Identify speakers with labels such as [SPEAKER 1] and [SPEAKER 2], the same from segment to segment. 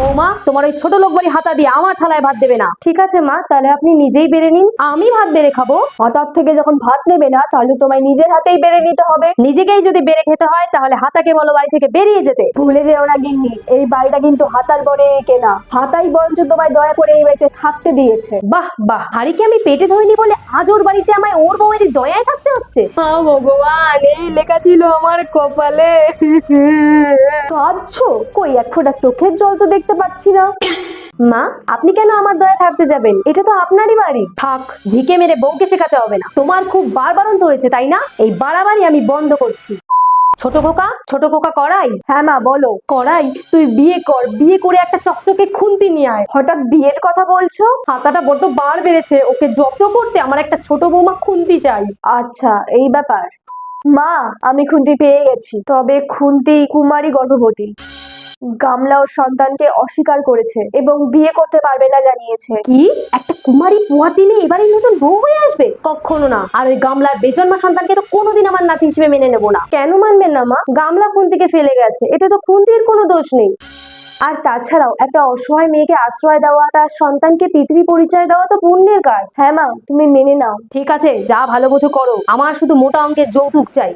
[SPEAKER 1] বৌমা, তোমার ওই ছোট লোক বাড়ি হাতা দিয়ে আমার থালায় ভাত দেবে না। ঠিক আছে মা, তাহলে আপনি নিজেই বেড়ে নিন। আমি ভাত বেড়ে খাবো?
[SPEAKER 2] হাতার থেকে যখন ভাত নেবে না, তাহলে তোমায় নিজের হাতেই বেড়ে নিতে হবে।
[SPEAKER 1] নিজেকেই যদি বেড়ে খেতে হয় তাহলে হাতাকে বলো বাড়ি থেকে বেরিয়ে যেতে।
[SPEAKER 2] ভুলে যেও না গিন্নি, এই বাড়িটা কিন্তু হাতার ঘরে কেনা। হাতাই বরঞ্চ তোমায় দয়া করে এই বাড়িতে থাকতে দিয়েছে।
[SPEAKER 1] বাহ বাহ, হারিকে আমি পেটে ধরিনি বলে আজ ওর বাড়িতে আমায় ওর বউয়ের দয়ায় থাকতে হচ্ছে। ভগবান, এই লেখা ছিল আমার কপালে।
[SPEAKER 2] কাঁদছো? কই এক ফোঁটা চোখের জল তো দেখতে পাচ্ছি না।
[SPEAKER 1] মা, আপনি কেন আমার দয়া থাকতে যাবেন? এটা তো আপনারই বাড়ি। থাক, ঝিকে মেরে বউকে শেখাতে হবে না। তোমার খুব বাড়বাড়ন্ত হয়েছে তাই না? এই বাড়াবাড়ি আমি বন্ধ করছি। ছোট খোকা করাই।
[SPEAKER 2] হ্যাঁ মা, বলো।
[SPEAKER 1] করাই, তুই বিয়ে কর, বিয়ে করে একটা চকচকে খুন্তি নিয়ে আয়।
[SPEAKER 2] হঠাৎ বিয়ের কথা বলছো?
[SPEAKER 1] হাতাটা বড্ড বার বেড়েছে, ওকে জব্দ করতে আমার একটা ছোট বৌমা খুন্তি চাই।
[SPEAKER 2] আচ্ছা, এই ব্যাপার। মা, আমি খুন্তি পেয়ে গেছি, তবে খুন্তি কুমারী গর্ভবতী। গামলা ওর সন্তানকে অস্বীকার করেছে এবং বিয়ে করতে পারবে না জানিয়েছে।
[SPEAKER 1] কি? একটা কুমারী পোয়াতি মেয়ে এবারে নতুন বউ হয়ে আসবে? কখনো না। আর ওই গামলার বেজন্মা সন্তানকে তো কোনোদিন আমার নাতি হিসেবে মেনে নেবো না। কেন মানবেন না মা? গামলা খুন্তিকে ফেলে গেছে, এটা তো খুন্তির কোনো দোষ নেই।
[SPEAKER 2] আর তাছাড়াও একটা অসহায় মেয়েকে আশ্রয় দেওয়া, তার সন্তানকে পিতৃ পরিচয় দেওয়া তো পুণ্যের কাজ। হ্যাঁ মা, তুমি মেনে নাও।
[SPEAKER 1] ঠিক আছে, যা ভালো বোঝো করো, আমার শুধু মোটা অঙ্কের যৌতুক চাই।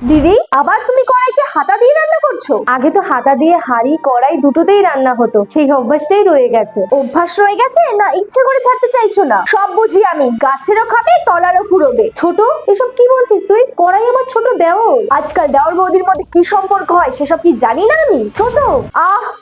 [SPEAKER 2] দিদি, আবার তুমি কড়াইতে হাতা দিয়ে রান্না করছো?
[SPEAKER 1] আগে তো হাতা দিয়ে হাঁড়ি কড়াই দুটোতেই রান্না হতো, সেই অভ্যাসটাই রয়ে গেছে।
[SPEAKER 2] অভ্যাস রয়ে গেছে না ইচ্ছে করে ছাড়তে চাইছো না? সব বুঝি আমি, গাছেরও খাবে তলারও কুড়োবে।
[SPEAKER 1] ছোট, এসব কি বলছিস তুই? কড়াই আমার ছোট দেওর।
[SPEAKER 2] আজকাল দেওর বৌদির মধ্যে কি সম্পর্ক হয় সেসব কি জানি না আমি?
[SPEAKER 1] ছোট,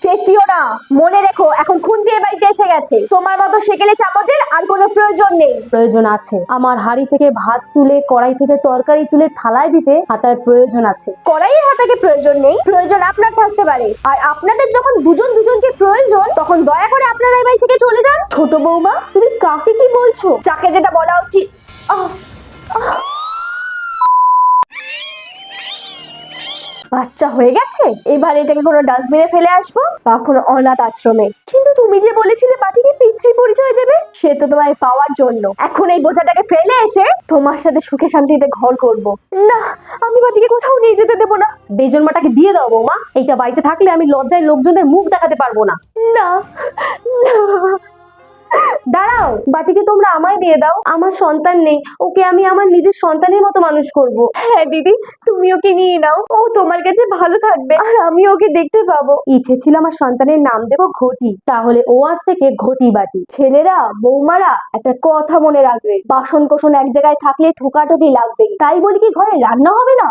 [SPEAKER 2] চেঁচিও না। মনে রেখো, এখন খুন্তি এ বাড়িতে এসে গেছে। তোমার মতো সেকেলে চামচের আর কোনো প্রয়োজন নেই।
[SPEAKER 1] প্রয়োজন আছে। আমার হাঁড়ি থেকে ভাত তুলে কড়াই থেকে তরকারি তুলে থালায় দিতে হাতার প্রয়োজন আছে।
[SPEAKER 2] কড়াইয়ের হাতাকে প্রয়োজন নেই, প্রয়োজন আপনার থাকতে পারে। আর আপনাদের যখন দুজন দুজনকে প্রয়োজন, তখন দয়া করে আপনারা এই বাড়ি থেকে চলে যান। ছোট বৌমা, তুমি কাকে কি বলছো? যাকে যেটা বলা উচিত। বাচ্চা হয়ে গেছে, এবার এটাকে কোনো ডাস্টবিনে ফেলে আসবো বা কোনো অনাথ আশ্রমে। কিন্তু তুমি যে বলেছিলে বাটিকে পিতৃ পরিচয় দেবে, সে তো তোমায় পাওয়ার জন্য। এখন এই বোঝাটাকে ফেলে এসে তোমার সাথে সুখে শান্তিতে ঘর করব। না, আমি বাটিকে কোথাও নিয়ে যেতে দেবো না।
[SPEAKER 1] বেজন্মাটাকে দিয়ে দাও বৌমা, এইটা বাড়িতে থাকলে আমি লজ্জায় লোকজনের মুখ দেখাতে পারবো না।
[SPEAKER 2] না, না।
[SPEAKER 1] দাঁড়াও, বাটিকে তোমরা আমায় দিয়ে দাও। আমার সন্তান নেই, ওকে আমি আমার নিজের সন্তানের মতো মানুষ করব।
[SPEAKER 2] হ্যাঁ দিদি, তুমি ওকে নিয়ে নাও, ও তোমার কাছে ভালো থাকবে আর আমি ওকে দেখতে পাবো।
[SPEAKER 1] ইচ্ছে ছিল আমার সন্তানের নাম দেবো ঘটি, তাহলে ও আজ থেকে ঘটি বাটি।
[SPEAKER 2] ছেলেরা, বৌমারা, একটা কথা মনে রাখবে, বাসন কোসন এক জায়গায় থাকলে ঠোকাঠুকি লাগবে। তাই বলি কি ঘরে রান্না হবে না?